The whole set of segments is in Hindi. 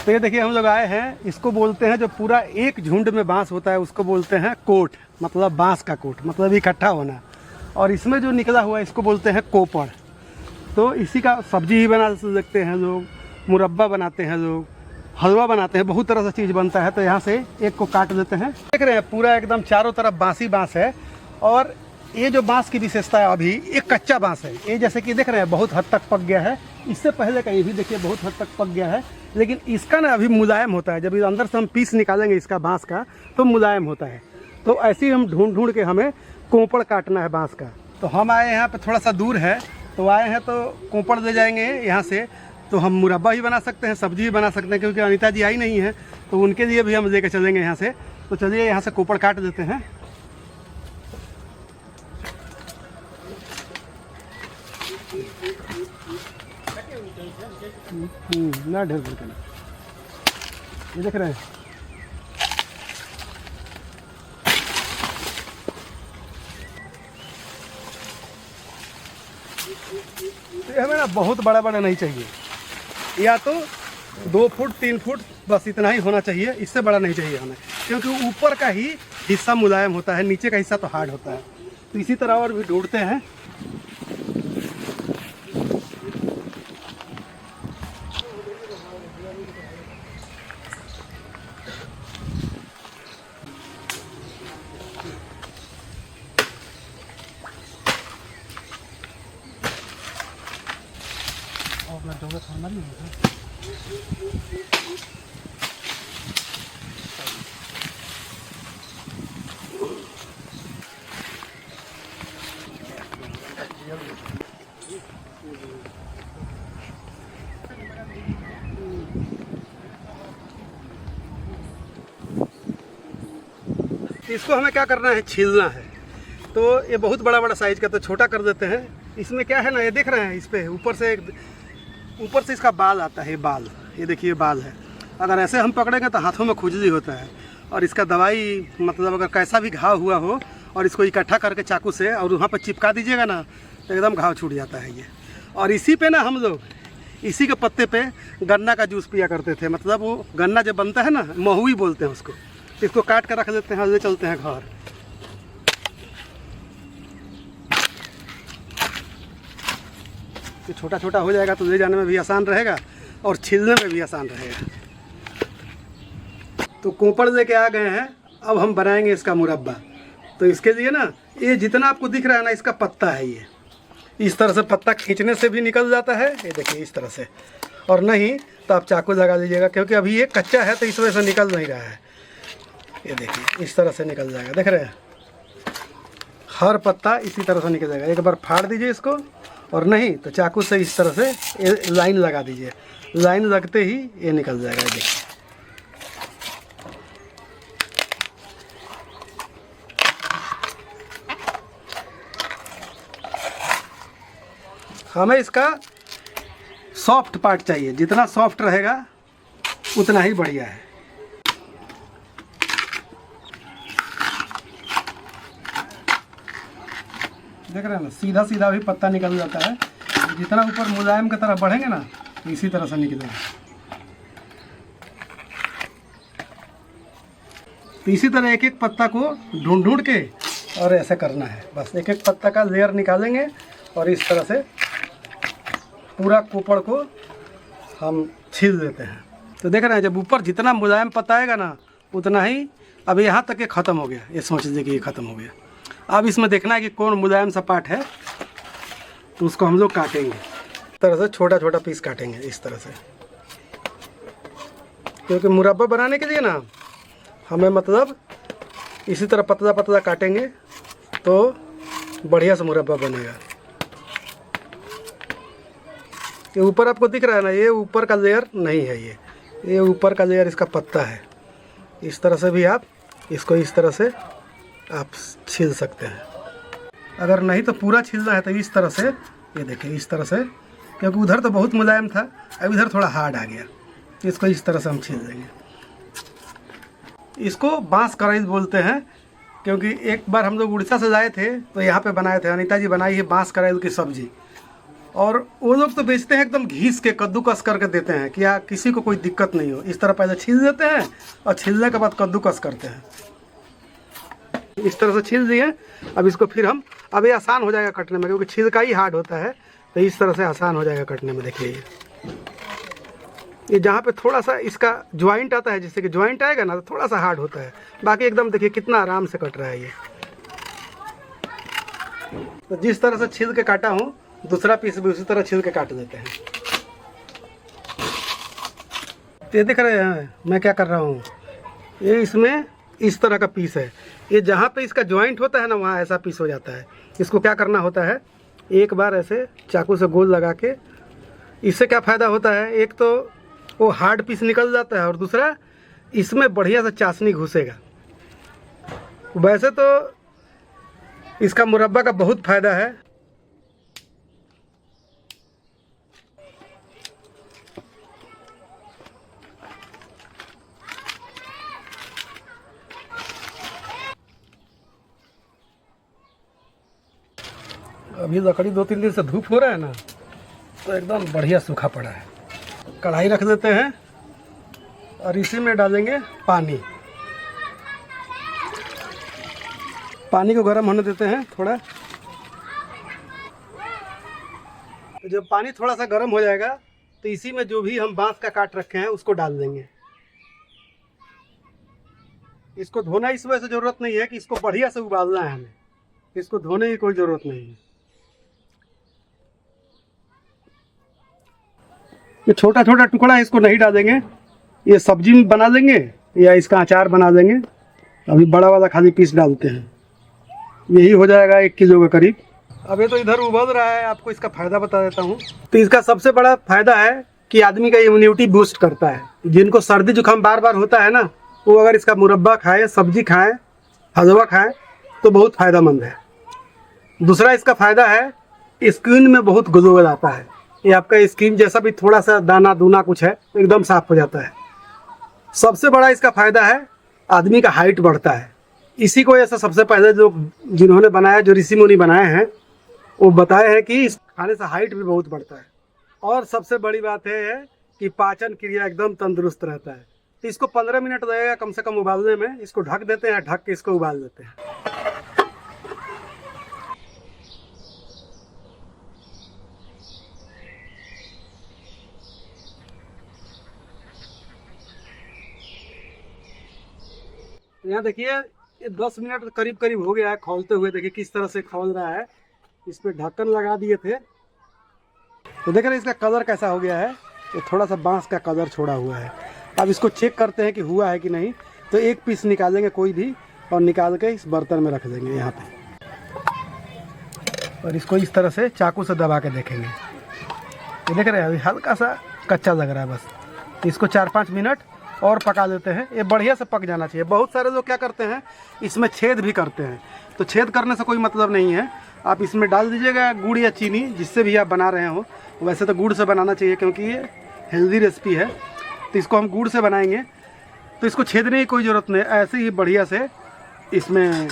तो ये देखिए हम लोग आए हैं, इसको बोलते हैं जो पूरा एक झुंड में बांस होता है उसको बोलते हैं कोट, मतलब बांस का कोट, मतलब इकट्ठा होना। और इसमें जो निकला हुआ है इसको बोलते हैं कोपड़। तो इसी का सब्जी ही बना सकते हैं लोग, मुरब्बा बनाते हैं लोग, हलवा बनाते हैं, बहुत तरह से चीज़ बनता है। तो यहाँ से एक को काट देते हैं। देख रहे हैं पूरा एकदम चारों तरफ बांसी बांस है। और ये जो बांस की विशेषता है, अभी ये कच्चा बांस है। ये जैसे कि देख रहे हैं बहुत हद तक पक गया है। इससे पहले का ये भी देखिए बहुत हद तक पक गया है, लेकिन इसका ना अभी मुलायम होता है। जब इस अंदर से हम पीस निकालेंगे इसका बांस का तो मुलायम होता है। तो ऐसे ही हम ढूंढ ढूंढ के हमें कोपड़ काटना है बांस का। तो हम आए यहाँ पे, थोड़ा सा दूर है तो आए हैं, तो कोपड़ ले जाएंगे यहाँ से। तो हम मुरब्बा भी बना सकते हैं, सब्जी भी बना सकते हैं, क्योंकि अनीता जी आई नहीं है तो उनके लिए भी हम लेकर चलेंगे यहाँ से। तो चलिए यहाँ से कोपड़ काट देते हैं। ना ढेर करके ना, ये देख रहे हैं। तो हमें ना बहुत बड़ा बड़ा नहीं चाहिए, या तो 2 फुट 3 फुट बस इतना ही होना चाहिए, इससे बड़ा नहीं चाहिए हमें, क्योंकि ऊपर का ही हिस्सा मुलायम होता है, नीचे का हिस्सा तो हार्ड होता है। तो इसी तरह और भी ढूंढते हैं। खाना भी होगा। इसको हमें क्या करना है, छीलना है। तो ये बहुत बड़ा बड़ा साइज का, तो छोटा कर देते हैं। इसमें क्या है ना, ये देख रहे हैं, इस पे ऊपर से इसका बाल आता है, बाल, ये देखिए बाल है। अगर ऐसे हम पकड़ेंगे तो हाथों में खुजली होता है। और इसका दवाई, मतलब अगर कैसा भी घाव हुआ हो और इसको इकट्ठा करके चाकू से और वहाँ पर चिपका दीजिएगा ना तो एकदम घाव छूट जाता है ये। और इसी पे ना हम लोग इसी के पत्ते पे गन्ना का जूस पिया करते थे। मतलब वो गन्ना जब बनता है ना, महुई बोलते हैं उसको। इसको काट कर रख देते हैं, ले चलते हैं घर। छोटा छोटा हो जाएगा तो ले जाने में भी आसान रहेगा और छीलने में भी आसान रहेगा। तो कोपड़ लेके आ गए हैं, अब हम बनाएंगे इसका मुरब्बा। तो इसके लिए ना, ये जितना आपको दिख रहा है ना, इसका पत्ता है ये। इस तरह से पत्ता खींचने से भी निकल जाता है, ये देखिए इस तरह से। और नहीं तो आप चाकू लगा लीजिएगा, क्योंकि अभी ये कच्चा है तो इस वजह से निकल नहीं रहा है। ये देखिए इस तरह से निकल जाएगा, देख रहे हैं। हर पत्ता इसी तरह से निकल जाएगा। एक बार फाड़ दीजिए इसको, और नहीं तो चाकू से इस तरह से लाइन लगा दीजिए। लाइन लगते ही ये निकल जाएगा, ये देखिए। हमें इसका सॉफ्ट पार्ट चाहिए, जितना सॉफ्ट रहेगा उतना ही बढ़िया है। देख रहे हैं ना, सीधा सीधा भी पत्ता निकल जाता है। जितना ऊपर मुलायम की तरफ बढ़ेंगे ना तो इसी तरह से निकलेगा। तो इसी तरह एक एक पत्ता को ढूंढ ढूंढ के और ऐसे करना है। बस एक एक पत्ता का लेयर निकालेंगे और इस तरह से पूरा कोपड़ को हम छील देते हैं। तो देख रहे हैं, जब ऊपर जितना मुलायम पत्ता आएगा ना उतना ही, अब यहाँ तक ये ख़त्म हो गया। ये सोच लीजिए कि ये ख़त्म हो गया। अब इसमें देखना है कि कौन मुलायम सा पार्ट है, तो उसको हम लोग काटेंगे। इस तरह से छोटा छोटा पीस काटेंगे इस तरह से, क्योंकि मुरब्बा बनाने के लिए ना हमें मतलब इसी तरह पतला पतला काटेंगे तो बढ़िया से मुरब्बा बनेगा। ये ऊपर आपको दिख रहा है ना, ये ऊपर का लेयर नहीं है, ये ऊपर का लेयर इसका पत्ता है। इस तरह से भी आप इसको इस तरह से आप छील सकते हैं। अगर नहीं तो पूरा छीलना है तो इस तरह से, ये देखिए इस तरह से, क्योंकि उधर तो बहुत मुलायम था, अब इधर थोड़ा हार्ड आ गया। इसको इस तरह से हम छील देंगे। इसको बांस कढ़ाई बोलते हैं, क्योंकि एक बार हम लोग उड़ीसा से लाए थे तो यहाँ पे बनाए थे। अनीता जी बनाई है बांस कढ़ाई की सब्जी। और वो लोग तो बेचते हैं एकदम घीस के कद्दूकस करके देते हैं कि यार किसी को कोई दिक्कत नहीं हो। इस तरह पहले छील देते हैं और छीलने के बाद कद्दूकस करते हैं। इस तरह से छील दिए। अब इसको फिर हम, अब ये आसान हो जाएगा कटने में क्योंकि छिलका ही हार्ड होता है, तो इस तरह से आसान हो जाएगा कटने में। देखिए ये जहाँ पे थोड़ा सा इसका ज्वाइंट आता है, जिससे कि ज्वाइंट आएगा ना तो थोड़ा सा हार्ड होता है, बाकी एकदम देखिए कितना आराम से कट रहा है ये। तो जिस तरह से छील के काटा हूँ, दूसरा पीस भी उसी तरह छील के काट देते हैं। ये देख रहे हैं मैं क्या कर रहा हूँ, ये इसमें इस तरह का पीस है। ये जहाँ पे इसका ज्वाइंट होता है ना, वहाँ ऐसा पीस हो जाता है। इसको क्या करना होता है, एक बार ऐसे चाकू से गोल लगा के, इससे क्या फ़ायदा होता है, एक तो वो हार्ड पीस निकल जाता है और दूसरा इसमें बढ़िया सा चाशनी घुसेगा। वैसे तो इसका मुरब्बा का बहुत फ़ायदा है। अभी लकड़ी 2-3 दिन से धूप हो रहा है ना, तो एकदम बढ़िया सूखा पड़ा है। कढ़ाई रख देते हैं और इसी में डालेंगे पानी। पानी को गर्म होने देते हैं थोड़ा। तो जब पानी थोड़ा सा गर्म हो जाएगा तो इसी में जो भी हम बांस का काट रखे हैं उसको डाल देंगे। इसको धोना इस वजह से ज़रूरत नहीं है कि इसको बढ़िया से उबालना है हमें, इसको धोने की कोई ज़रूरत नहीं है। ये छोटा छोटा टुकड़ा है, इसको नहीं डालेंगे, ये सब्जी में बना लेंगे या इसका अचार बना लेंगे। अभी बड़ा वाला खाली पीस डालते हैं, यही हो जाएगा 1 किलो के करीब। अब ये तो इधर उबल रहा है, आपको इसका फ़ायदा बता देता हूँ। तो इसका सबसे बड़ा फ़ायदा है कि आदमी का इम्यूनिटी बूस्ट करता है। जिनको सर्दी जुकाम बार बार होता है ना, वो अगर इसका मुरब्बा खाए, सब्जी खाएँ, हलवा खाएँ तो बहुत फ़ायदेमंद है। दूसरा इसका फ़ायदा है, स्किन में बहुत ग्लो आता है। ये आपका स्किन जैसा भी थोड़ा सा दाना दूना कुछ है एकदम साफ हो जाता है। सबसे बड़ा इसका फ़ायदा है, आदमी का हाइट बढ़ता है। इसी को ऐसा सबसे पहले जो जिन्होंने बनाया, जो ऋषि मुनि बनाए हैं, वो बताए हैं कि इस खाने से हाइट भी बहुत बढ़ता है। और सबसे बड़ी बात है कि पाचन क्रिया एकदम तंदुरुस्त रहता है। तो इसको 15 मिनट लगेगा कम से कम उबालने में। इसको ढक देते हैं, ढक के इसको उबाल देते हैं। यहाँ देखिए ये 10 मिनट करीब करीब हो गया है खौलते हुए। देखिए किस तरह से खौल रहा है। इस पर ढक्कन लगा दिए थे तो देख रहे हैं इसका कलर कैसा हो गया है। ये थोड़ा सा बांस का कलर छोड़ा हुआ है। अब इसको चेक करते हैं कि हुआ है कि नहीं। तो एक पीस निकालेंगे कोई भी और निकाल के इस बर्तन में रख देंगे यहाँ पे, और इसको इस तरह से चाकू से दबा के देखेंगे। ये देख रहे हैं अभी हल्का सा कच्चा लग रहा है बस। इसको 4-5 मिनट और पका देते हैं। ये बढ़िया से पक जाना चाहिए। बहुत सारे लोग क्या करते हैं, इसमें छेद भी करते हैं। तो छेद करने से कोई मतलब नहीं है। आप इसमें डाल दीजिएगा गुड़ या चीनी, जिससे भी आप बना रहे हो। वैसे तो गुड़ से बनाना चाहिए क्योंकि ये हेल्दी रेसिपी है। तो इसको हम गुड़ से बनाएंगे, तो इसको छेदने की कोई ज़रूरत नहीं। ऐसे ही बढ़िया से इसमें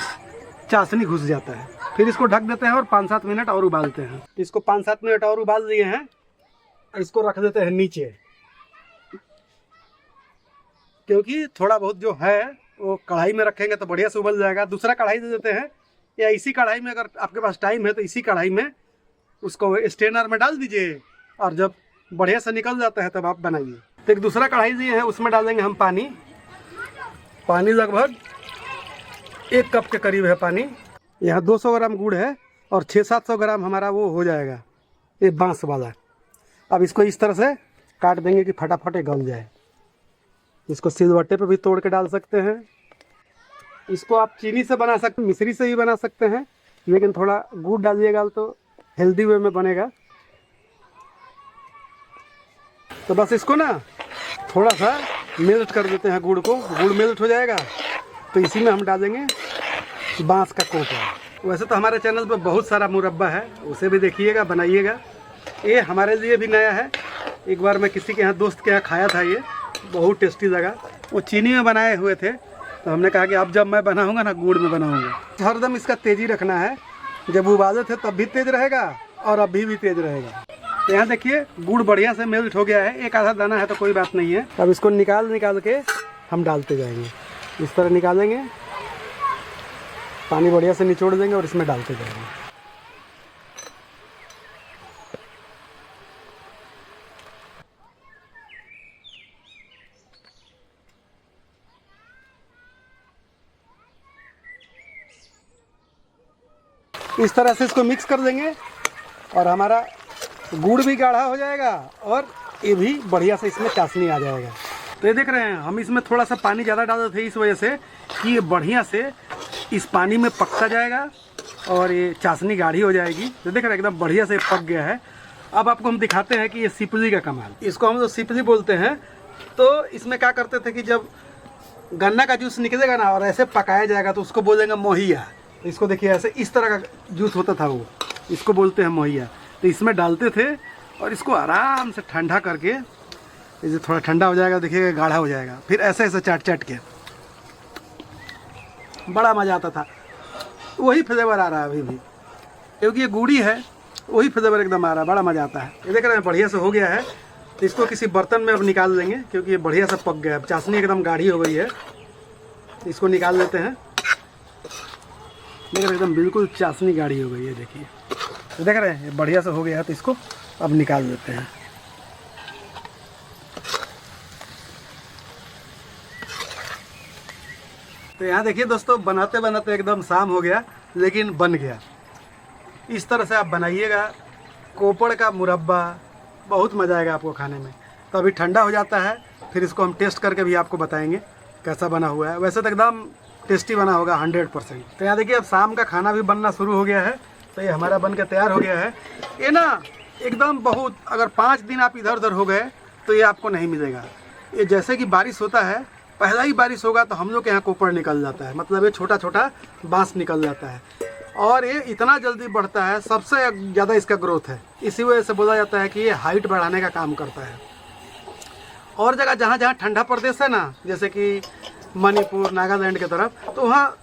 चाशनी घुस जाता है। फिर इसको ढक देते हैं और 5-7 मिनट और उबालते हैं। इसको 5-7 मिनट और उबाल दिए हैं। इसको रख देते हैं नीचे, क्योंकि थोड़ा बहुत जो है वो कढ़ाई में रखेंगे तो बढ़िया से उबल जाएगा। दूसरा कढ़ाई दे देते हैं, या इसी कढ़ाई में अगर आपके पास टाइम है तो इसी कढ़ाई में उसको स्ट्रेनर में डाल दीजिए, और जब बढ़िया से निकल जाता है तब आप बनाइए। तो एक दूसरा कढ़ाई दिए हैं, उसमें डालेंगे हम पानी। पानी लगभग 1 कप के करीब है पानी। यहाँ 200 ग्राम गुड़ है और 600-700 ग्राम हमारा वो हो जाएगा ये बांस वाला। अब इसको इस तरह से काट देंगे कि फटाफट गल जाए। इसको सिलवट्टे पे भी तोड़ के डाल सकते हैं। इसको आप चीनी से बना सकते हैं, मिश्री से भी बना सकते हैं, लेकिन थोड़ा गुड़ डालिएगा तो हेल्दी वे में बनेगा। तो बस इसको ना थोड़ा सा मेल्ट कर देते हैं गुड़ को। गुड़ मेल्ट हो जाएगा तो इसी में हम डालेंगे बांस का कोटा। वैसे तो हमारे चैनल पर बहुत सारा मुरब्बा है, उसे भी देखिएगा, बनाइएगा। ये हमारे लिए भी नया है। एक बार मैं किसी के यहाँ दोस्त के यहाँ खाया था, ये बहुत टेस्टी लगा। वो चीनी में बनाए हुए थे, तो हमने कहा कि अब जब मैं बनाऊंगा ना गुड़ में बनाऊंगा। हरदम इसका तेज़ी रखना है। जब उबाले थे तब भी तेज़ रहेगा और अभी भी तेज रहेगा। तो यहाँ देखिए गुड़ बढ़िया से मेल्ट हो गया है, एक आधा दाना है तो कोई बात नहीं है। अब इसको निकाल के हम डालते जाएंगे, इस तरह निकालेंगे, पानी बढ़िया से निचोड़ देंगे और इसमें डालते जाएंगे। इस तरह से इसको मिक्स कर देंगे और हमारा गुड़ भी गाढ़ा हो जाएगा और ये भी बढ़िया से इसमें चाशनी आ जाएगा। तो ये देख रहे हैं हम इसमें थोड़ा सा पानी ज़्यादा डाल देते थे इस वजह से कि ये बढ़िया से इस पानी में पकता जाएगा और ये चाशनी गाढ़ी हो जाएगी। तो देख रहे हैं एकदम बढ़िया से पक गया है। अब आपको हम दिखाते हैं कि ये सिपली का कमाल, इसको हम लोग सिपली बोलते हैं। तो इसमें क्या करते थे कि जब गन्ना का जूस निकलेगा ना और ऐसे पकाया जाएगा तो उसको बोलेंगे मोहिया। इसको देखिए ऐसे इस तरह का जूस होता था वो, इसको बोलते हैं मोहिया। तो इसमें डालते थे और इसको आराम से ठंडा करके, इसे थोड़ा ठंडा हो जाएगा देखिएगा गाढ़ा हो जाएगा, फिर ऐसे ऐसे चाट के बड़ा मज़ा आता था। वही फ्लेवर आ रहा है अभी भी, क्योंकि ये गुड़ी है, वही फ्लेवर एकदम आ रहा है, बड़ा मज़ा आता है। ये देख रहे हैं बढ़िया से हो गया है। तो इसको किसी बर्तन में अब निकाल लेंगे क्योंकि ये बढ़िया से पक गया है, चाशनी एकदम गाढ़ी हो गई है। इसको निकाल लेते हैं। देख रहे हैं एकदम बिल्कुल चाशनी गाढ़ी हो गई है, देखिए। तो देख रहे हैं बढ़िया से हो गया है, तो इसको अब निकाल देते हैं। तो यहाँ देखिए दोस्तों, बनाते बनाते एकदम शाम हो गया लेकिन बन गया। इस तरह से आप बनाइएगा कोपड़ का मुरब्बा, बहुत मज़ा आएगा आपको खाने में। तो अभी ठंडा हो जाता है, फिर इसको हम टेस्ट करके भी आपको बताएंगे कैसा बना हुआ है। वैसे तो एकदम टेस्टी बना होगा 100%। तो यहाँ देखिए अब शाम का खाना भी बनना शुरू हो गया है। तो ये हमारा बन के तैयार हो गया है। ये ना एकदम बहुत, अगर 5 दिन आप इधर उधर हो गए तो ये आपको नहीं मिलेगा। ये जैसे कि बारिश होता है, पहला ही बारिश होगा तो हम लोग के यहाँ कोपड़ निकल जाता है, मतलब ये छोटा छोटा बांस निकल जाता है और ये इतना जल्दी बढ़ता है, सबसे ज़्यादा इसका ग्रोथ है। इसी वजह से बोला जाता है कि ये हाइट बढ़ाने का काम करता है। और जगह जहाँ जहाँ ठंडा प्रदेश है ना, जैसे कि मणिपुर, नागालैंड की तरफ, तो वहाँ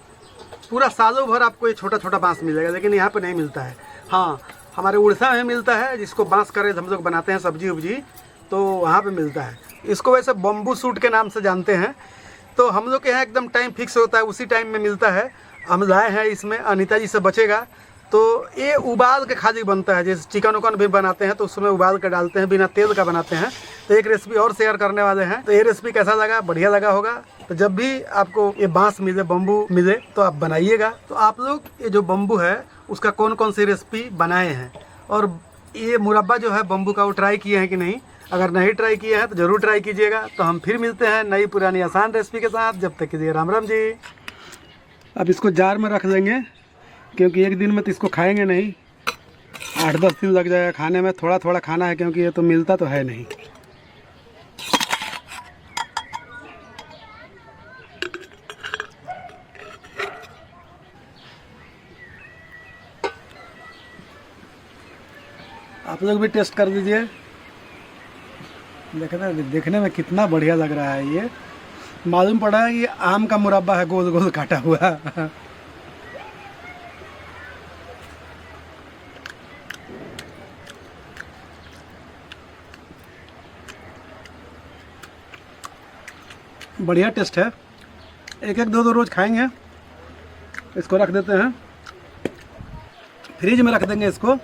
पूरा सालों भर आपको ये छोटा छोटा बांस मिलेगा, लेकिन यहाँ पे नहीं मिलता है। हाँ, हमारे उड़ीसा में मिलता है, जिसको बांस करे हम लोग बनाते हैं सब्जी उब्जी, तो वहाँ पे मिलता है। इसको वैसे बम्बू सूट के नाम से जानते हैं। तो हम लोग के यहाँ एकदम टाइम फिक्स होता है, उसी टाइम में मिलता है। हम लाए हैं इसमें, अनीता जी से बचेगा। तो ये उबाल के खाली बनता है, जैसे चिकन उकन भी बनाते हैं तो उसमें उबाल के डालते हैं, बिना तेल का बनाते हैं। तो एक रेसिपी और शेयर करने वाले हैं। तो ये रेसिपी कैसा लगा? बढ़िया लगा होगा। तो जब भी आपको ये बांस मिले, बम्बू मिले, तो आप बनाइएगा। तो आप लोग ये जो बम्बू है उसका कौन कौन सी रेसिपी बनाए हैं और ये मुरब्बा जो है बम्बू का वो ट्राई किए हैं कि नहीं? अगर नहीं ट्राई किए हैं तो ज़रूर ट्राई कीजिएगा। तो हम फिर मिलते हैं नई पुरानी आसान रेसिपी के साथ। जब तक के लिए राम राम जी। अब इसको जार में रख देंगे क्योंकि एक दिन में तो इसको खाएंगे नहीं, 8-10 दिन लग जाएगा खाने में। थोड़ा थोड़ा खाना है क्योंकि ये तो मिलता तो है नहीं। आप लोग भी टेस्ट कर दीजिए। देखने में कितना बढ़िया लग रहा है। ये मालूम पड़ा है कि आम का मुरब्बा है, गोल गोल काटा हुआ। बढ़िया टेस्ट है। एक एक दो रोज खाएंगे। इसको रख देते हैं, फ्रिज में रख देंगे इसको।